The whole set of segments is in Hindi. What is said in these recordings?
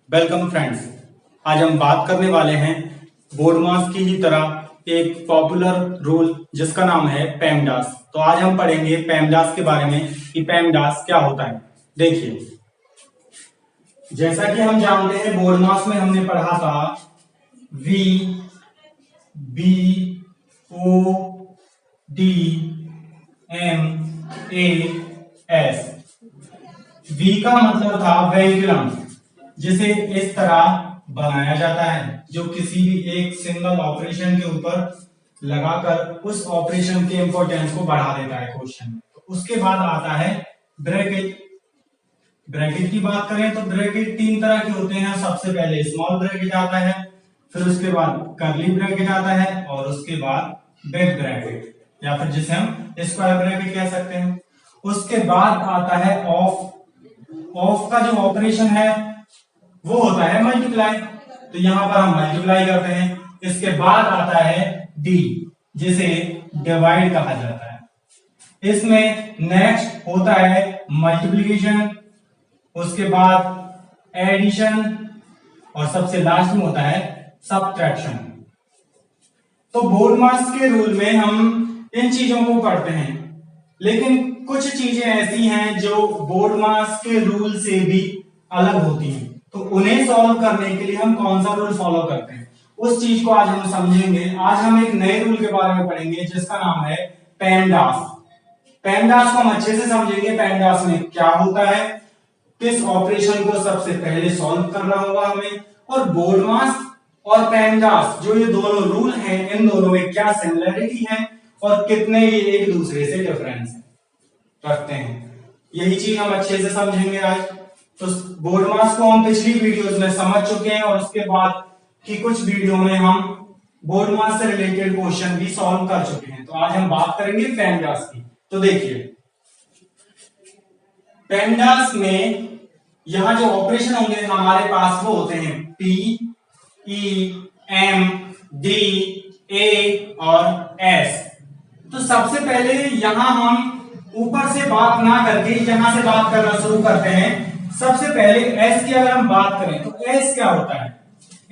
Welcome friends. आज हम बात करने वाले हैं बोर्ड मास की ही तरह एक पॉपुलर रूल जिसका नाम है पेमडास। तो आज हम पढ़ेंगे पेमडास के बारे में कि पेमडास क्या होता है। देखिए, जैसा कि हम जानते हैं बोर्ड मास में हमने पढ़ा था V B O D M A S। V का मतलब था वेहिकुलम, जिसे इस तरह बनाया जाता है जो किसी भी एक सिंगल ऑपरेशन के ऊपर लगाकर उस ऑपरेशन के इंपॉर्टेंस को बढ़ा देता है क्वेश्चन में। तो उसके बाद आता है ब्रैकेट। ब्रैकेट की बात करें तो ब्रैकेट तीन तरह के होते हैं। सबसे पहले स्मॉल ब्रैकेट आता है, फिर उसके बाद कर्ली ब्रैकेट आता है और उसके बाद बिग ब्रैकेट या फिर जिसे हम स्क्वायर ब्रैकेट कह सकते हैं। उसके बाद आता है ऑफ। ऑफ का जो ऑपरेशन है वो होता है मल्टीप्लाई, तो यहां पर हम मल्टीप्लाई करते हैं। इसके बाद आता है डी, जिसे डिवाइड कहा जाता है। इसमें नेक्स्ट होता है मल्टीप्लिकेशन, उसके बाद एडिशन और सबसे लास्ट में होता है सबट्रैक्शन। तो बोर्ड मास के रूल में हम इन चीजों को पढ़ते हैं, लेकिन कुछ चीजें ऐसी हैं जो बोर्ड मास के रूल से भी अलग होती हैं। तो उन्हें सॉल्व करने के लिए हम कौन सा रूल फॉलो करते हैं उस चीज को आज हम समझेंगे। आज हम एक नए रूल के बारे में पढ़ेंगे जिसका नाम है पेमडास। पेमडास को हम अच्छे से समझेंगे। पेमडास में क्या होता है, किस ऑपरेशन को सबसे पहले सॉल्व करना होगा हमें, और बोर्ड मास और पेमडास जो ये दोनों रूल हैं, इन दोनों में क्या सिमिलरिटी है और कितने ये एक दूसरे से डिफरेंस रखते हैं। यही चीज हम अच्छे से समझेंगे आज। तो बोर्ड मास को हम पिछली वीडियोस में समझ चुके हैं और उसके बाद की कुछ वीडियो में हम बोर्ड मास से रिलेटेड क्वेश्चन भी सॉल्व कर चुके हैं। तो आज हम बात करेंगे पेमडास की। तो देखिए, पेमडास में यहां जो ऑपरेशन होंगे हमारे पास वो होते हैं P E M D A और S। तो सबसे पहले यहां हम ऊपर से बात ना करके यहां से बात करना शुरू करते हैं। सबसे पहले S की अगर हम बात करें तो S क्या होता है?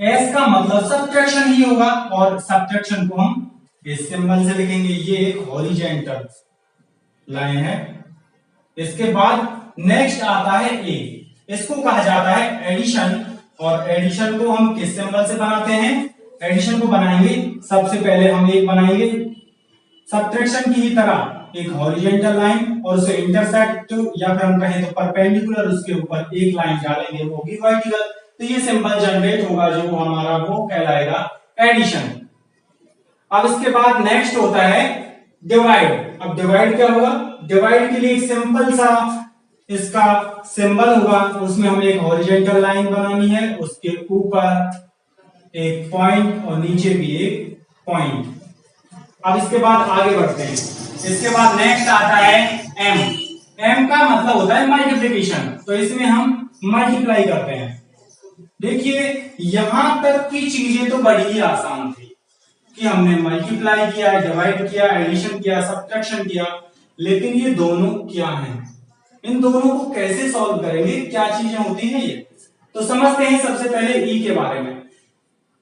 S का मतलब सबट्रैक्शन ही होगा, और सबट्रैक्शन को हम इस सिंबल से लिखेंगे। ये एक हॉरिजॉन्टल लाइन है। इसके बाद नेक्स्ट आता है A। इसको कहा जाता है एडिशन, और एडिशन को हम किस सिंबल से बनाते हैं? एडिशन को बनाएंगे सबसे पहले हम एक बनाएंगे सबट्रैक्शन की ही तरह एक हॉरिजॉन्टल लाइन, और उसे इंटरसेक्ट या फिर हम कहें तो परपेंडिकुलर उसके ऊपर एक लाइन डालेंगे, वो होगी वर्टिकल। तो ये सिंबल जनरेट होगा जो हमारा वो कहलाएगा एडिशन। अब इसके बाद नेक्स्ट होता है डिवाइड। अब डिवाइड क्या होगा? डिवाइड के लिए एक सिंपल सा इसका सिंबल होगा, उसमें हमें एक हॉरिजॉन्टल लाइन बनानी है, उसके ऊपर एक पॉइंट और नीचे भी एक पॉइंट। अब इसके बाद आगे बढ़ते हैं। इसके बाद नेक्स्ट आता है M। M का मतलब होता है मल्टीप्लिकेशन, तो इसमें हम मल्टीप्लाई करते हैं। देखिए, यहां तक की चीजें तो बड़ी ही आसान थी कि हमने मल्टीप्लाई किया, डिवाइड किया, एडिशन किया, सबट्रैक्शन किया, लेकिन ये दोनों क्या हैं, इन दोनों को कैसे सॉल्व करेंगे, क्या चीजें होती हैं ये, तो समझते हैं सबसे पहले E के बारे में।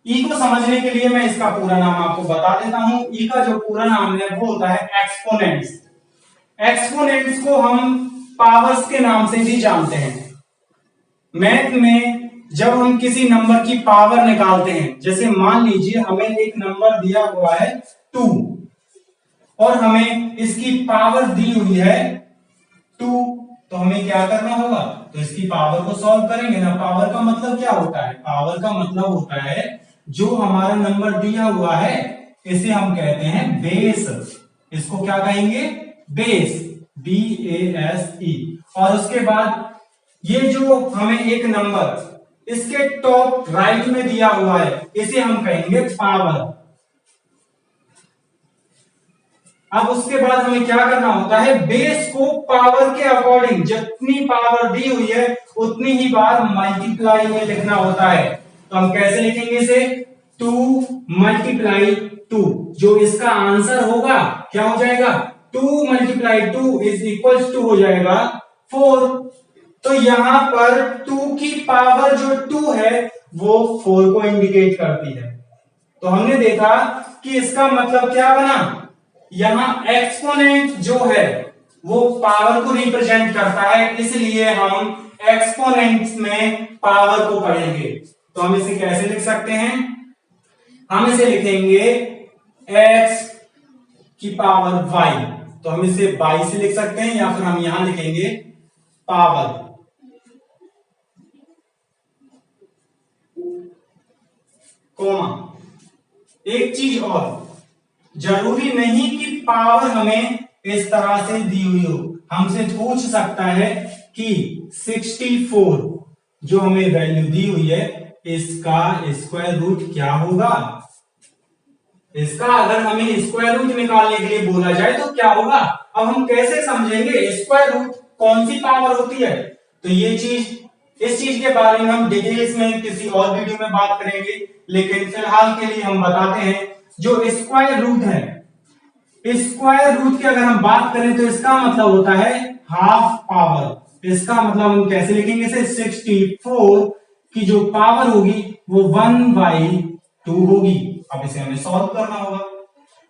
E को समझने के लिए मैं इसका पूरा नाम आपको बता देता हूं। E का जो पूरा नाम है वो होता है एक्सपोनेंट्स। एक्सपोनेंट्स को हम पावर्स के नाम से भी जानते हैं। मैथ में जब हम किसी नंबर की पावर निकालते हैं, जैसे मान लीजिए हमें एक नंबर दिया हुआ है 2 और हमें इसकी पावर दी हुई है 2, तो हमें क्या करना होगा? तो इसकी पावर को सॉल्व करेंगे ना। पावर का मतलब क्या होता है? पावर का मतलब होता है जो हमारा नंबर दिया हुआ है इसे हम कहते हैं बेस। इसको क्या कहेंगे? Base, BASE। और उसके बाद ये जो हमें एक नंबर इसके टॉप राइट में दिया हुआ है इसे हम कहेंगे पावर। अब उसके बाद हमें क्या करना होता है? बेस को पावर के अकॉर्डिंग जितनी पावर दी हुई है उतनी ही बार मल्टीप्लाई में लिखना होता है। तो हम कैसे लिखेंगे इसे? 2 मल्टीप्लाई 2, जो इसका आंसर होगा क्या हो जाएगा? 2 मल्टीप्लाई 2 इज इक्वल टू हो जाएगा 4। तो यहां पर 2 की पावर जो 2 है वो 4 को इंडिकेट करती है। तो हमने देखा कि इसका मतलब क्या बना, यहां एक्सपोनेंट जो है वो पावर को रिप्रेजेंट करता है, इसलिए हम एक्सपोनेंट्स में पावर को पढ़ेंगे। तो हम इसे कैसे लिख सकते हैं, हम इसे लिखेंगे x की पावर y। तो हम इसे y से लिख सकते हैं, या फिर हम यहां लिखेंगे पावर, कोमा। एक चीज और, जरूरी नहीं कि पावर हमें इस तरह से दी हुई हो, हमसे पूछ सकता है कि 64 जो हमें वैल्यू दी हुई है इसका स्क्वायर रूट क्या होगा। इसका अगर हमें स्क्वायर रूट निकालने के लिए बोला जाए तो क्या होगा। अब हम कैसे समझेंगे स्क्वायर रूट कौन सी पावर होती है, तो ये चीज, इस चीज के बारे में हम डिटेल्स में किसी और वीडियो में बात करेंगे, लेकिन फिलहाल के लिए हम बताते हैं जो स्क्वायर रूट है, स्क्वायर रूट की अगर हम बात करें तो इसका मतलब होता है हाफ पावर। इसका मतलब हम कैसे लिखेंगे इसे, 64 की जो पावर होगी वो 1/2 होगी। अब इसे हमें सॉल्व करना होगा।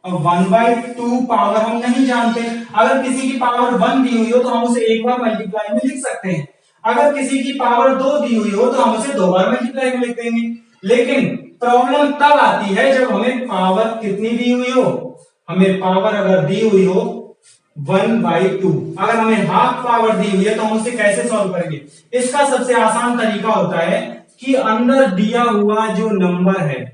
अब 1/2 पावर हम नहीं जानते, अगर किसी की पावर 1 दी हुई हो तो हम उसे एक बार मल्टीप्लाई में लिख सकते हैं, अगर किसी की पावर 2 दी हुई हो तो हम उसे 2 बार मल्टीप्लाई में लिख देंगे। लेकिन प्रॉब्लम तब आती है जब हमें पावर कितनी दी हुई हो, हमें पावर अगर दी हुई हो 1/2, अगर हमें हाफ पावर दी हुई है तो हम उसे कैसे सॉल्व करेंगे। इसका सबसे आसान तरीका होता है कि अंदर दिया हुआ जो नंबर है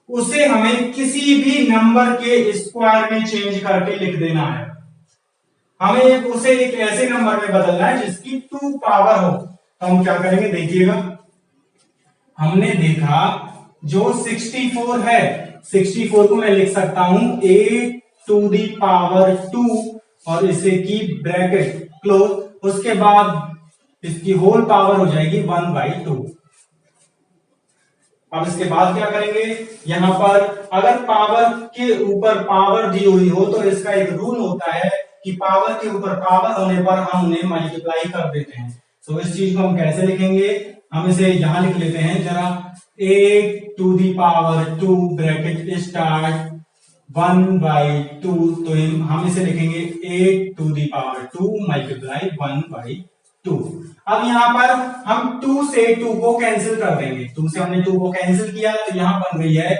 उसे हमें किसी भी नंबर के स्क्वायर में चेंज करके लिख देना है। हमें उसे एक ऐसे नंबर में बदलना है जिसकी 2 पावर हो। तो हम क्या करेंगे, देखिएगा, हमने देखा जो 64 है, 64 को मैं लिख सकता हूं a⁻², और इसे की ब्रैकेट क्लोज, उसके बाद इसकी होल पावर हो जाएगी 1/2। अब इसके बाद क्या करेंगे, यहां पर अगर पावर के ऊपर पावर दी हुई हो तो इसका एक रूल होता है कि पावर के ऊपर पावर होने पर हम उन्हें मल्टीप्लाई कर देते हैं। तो इस चीज को हम कैसे लिखेंगे, हम इसे यहां लिख लेते हैं जरा, a⁻² ब्रैकेट स्टार्ट 1/2, तो हम इसे लिखेंगे a⁻² मल्टीप्लाई 1/2। अब यहां पर हम 2 से 2 को कैंसिल कर देंगे, 2 से हमने 2 को कैंसिल किया तो यहां बन गई है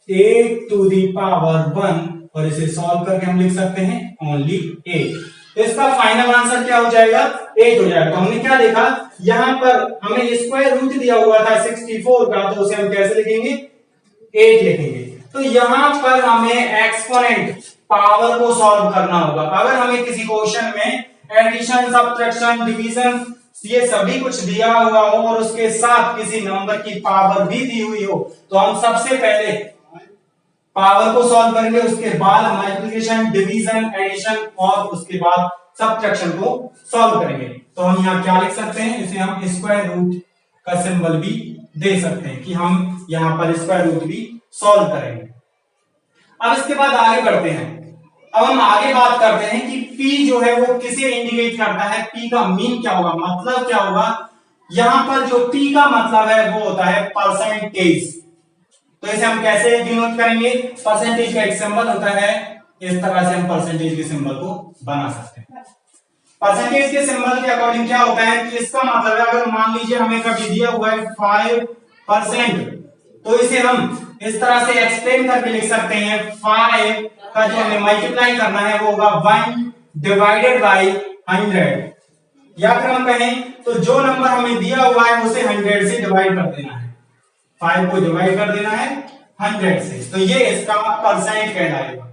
a⁻1, और इसे सॉल्व करके हम लिख सकते हैं ओनली 8। तो इसका फाइनल आंसर क्या हो जाएगा, 8 हो जाएगा। तो हमने क्या देखा, यहां पर हमें स्क्वायर रूट दिया हुआ था 64 का, तो उसे हम कैसे लिखेंगे, 8 लिखेंगे। तो यहां पर हमें एक्सपोनेंट पावर को सॉल्व करना होगा। अगर हमें किसी क्वेश्चन में एडिशन, सब्ट्रैक्शन, डिवीजन ये सभी कुछ दिया हुआ हो और उसके साथ किसी नंबर की पावर भी दी हुई हो, तो हम सबसे पहले पावर को सॉल्व करेंगे, उसके बाद मल्टीप्लिकेशन, डिवीजन, एडिशन और उसके बाद सब्ट्रैक्शन को सॉल्व करेंगे। तो हम यहाँ क्या लिख सकते हैं, इसे हम स्क्वायर रूट का सिंबल भी दे सकते हैं कि हम यहाँ पर स्क्वायर रूट भी सॉल्व करेंगे। अब इसके बाद आगे बढ़ते हैं। अब हम आगे बात करते हैं कि P जो है वो किसे इंडिकेट करता है, P का मीन क्या होगा, मतलब क्या होगा। यहां पर जो P का मतलब है वो होता है परसेंटेज। तो इसे हम कैसे डिनोट करेंगे, परसेंटेज का एक सिंबल होता है, इस तरह से हम परसेंटेज के सिंबल को बना सकते हैं। परसेंटेज के सिंबल के अकॉर्डिंग क्या होता है कि इसका मतलब है, अगर मान लीजिए हमें कभी दिया हुआ है 5%, तो इसे हम इस तरह से एक्सप्लेन करके लिख सकते हैं, 5 का जो हमें मल्टीप्लाई करना है वो होगा 1/100, या फिर हम कहें तो जो नंबर हमें दिया हुआ है उसे 100 से डिवाइड कर देना है, 5 को डिवाइड कर देना है 100 से, तो ये इसका परसेंट कहलाएगा।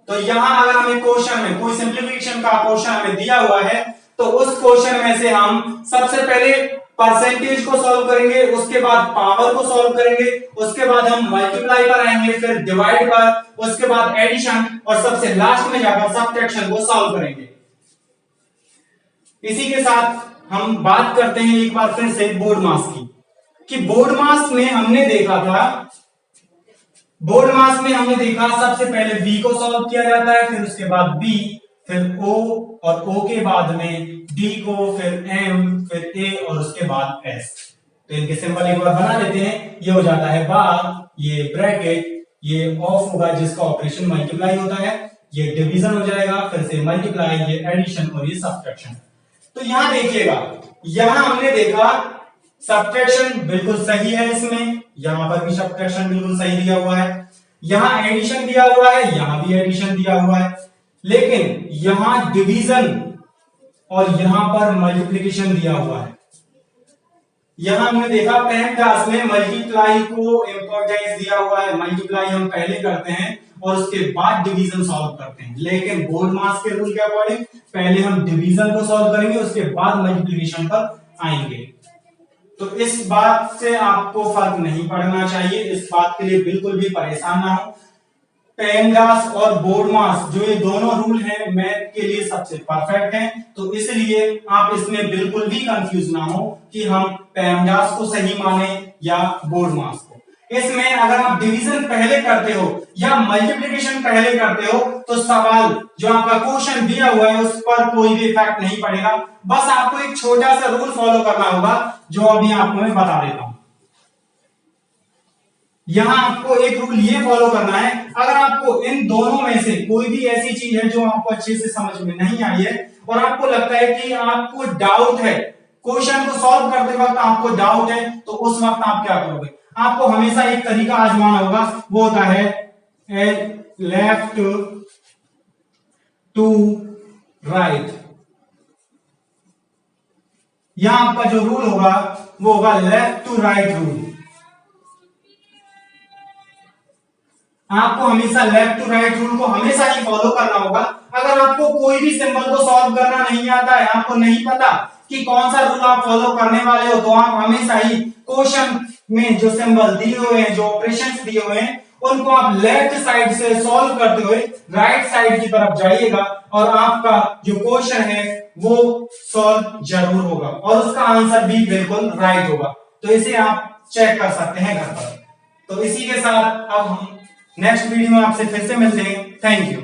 तो यहां अगर हमें क्वेश्चन में कोई सिंप्लीफिकेशन का क्वेश्चन हमें दिया हुआ है तो उस क्वेश्चन में से हम सबसे पहले परसेंटेज को सॉल्व करेंगे, उसके बाद पावर को सॉल्व करेंगे, उसके बाद हम मल्टीप्लाई पर आएंगे, फिर डिवाइड पर, उसके बाद एडिशन और सबसे लास्ट में जाकर सब्ट्रैक्शन को सॉल्व करेंगे। इसी के साथ हम बात करते हैं एक बार फिर से बोर्ड मास की, कि बोर्ड मास में हमने देखा था, सबसे पहले v को सॉल्व किया जाता है, फिर उसके बाद b, फिर O और O के बाद में D को, फिर M, फिर A और उसके बाद S। तो इनके सिंबल एक बार बना लेते हैं। ये हो जाता है बार, ये ब्रैकेट, ये ऑफ होगा जिसका ऑपरेशन मल्टीप्लाई होता है, ये डिवीजन हो जाएगा, फिर से मल्टीप्लाई, ये एडिशन और ये सब्ट्रैक्शन। तो यहां देखिएगा, यहां हमने देखा सब्ट्रैक्शन बिल्कुल सही है इसमें, यहां पर भी सब्ट्रैक्शन बिल्कुल सही दिया हुआ है, यहां एडिशन दिया हुआ है, यहां भी एडिशन दिया हुआ है, लेकिन यहां डिवीजन और यहां पर मल्टीप्लिकेशन दिया हुआ है। यहां हमने देखा PEMDAS में मल्टीप्लाई को इंपॉर्टेंस दिया हुआ है, मल्टीप्लाई हम पहले करते हैं और उसके बाद डिवीजन सॉल्व करते हैं, लेकिन BODMAS के रूल के अकॉर्डिंग पहले हम डिवीजन को सॉल्व करेंगे, उसके बाद मल्टीप्लिकेशन पर आएंगे। तो इस बात से आपको फर्क नहीं पड़ना चाहिए, इस बात के लिए बिल्कुल भी परेशान ना हो। PEMDAS और BODMAS जो ये दोनों रूल हैं मैथ के लिए सबसे परफेक्ट हैं, तो इसलिए आप इसमें बिल्कुल भी कंफ्यूज ना हो कि हम PEMDAS को सही माने या BODMAS को। इसमें अगर आप डिवीजन पहले करते हो या मल्टीप्लिकेशन पहले करते हो तो सवाल जो आपका क्वेश्चन दिया हुआ है उस पर कोई भी इफेक्ट नहीं पड़ेगा। बस आपको एक छोटा सा रूल फॉलो करना होगा जो अभी आपको मैं बता देता हूं। यहां आपको एक रूल ये फॉलो करना है, अगर आपको इन दोनों में से कोई भी ऐसी चीज है जो आपको अच्छे से समझ में नहीं आई है और आपको लगता है कि आपको डाउट है, क्वेश्चन को सॉल्व करते वक्त आपको डाउट है, तो उस वक्त आप क्या करोगे? आपको हमेशा एक तरीका आजमाना होगा, वो होता है लेफ्ट टू राइट। यहां आपका जो रूल होगा वो होगा लेफ्ट टू राइट रूल। आपको हमेशा लेफ्ट टू राइट रूल को हमेशा ही फॉलो करना होगा। अगर आपको कोई भी सिंबल को सॉल्व करना नहीं आता है, आपको नहीं पता कि कौन सा रूल आप फॉलो करने वाले हो, तो आप हमेशा ही क्वेश्चन में जो सिंबल दिए हुए हैं, जो ऑपरेशंस दिए हुए हैं, उनको आप लेफ्ट साइड से सॉल्व करते हुए राइट साइड की तरफ जाइएगा और आपका जो क्वेश्चन है वो सॉल्व जरूर होगा और उसका आंसर भी बिल्कुल राइट होगा। तो इसे आप चेक कर सकते हैं घर पर। तो इसी के साथ अब हम नेक्स्ट वीडियो में आपसे फिर से मिलते हैं। Thank you.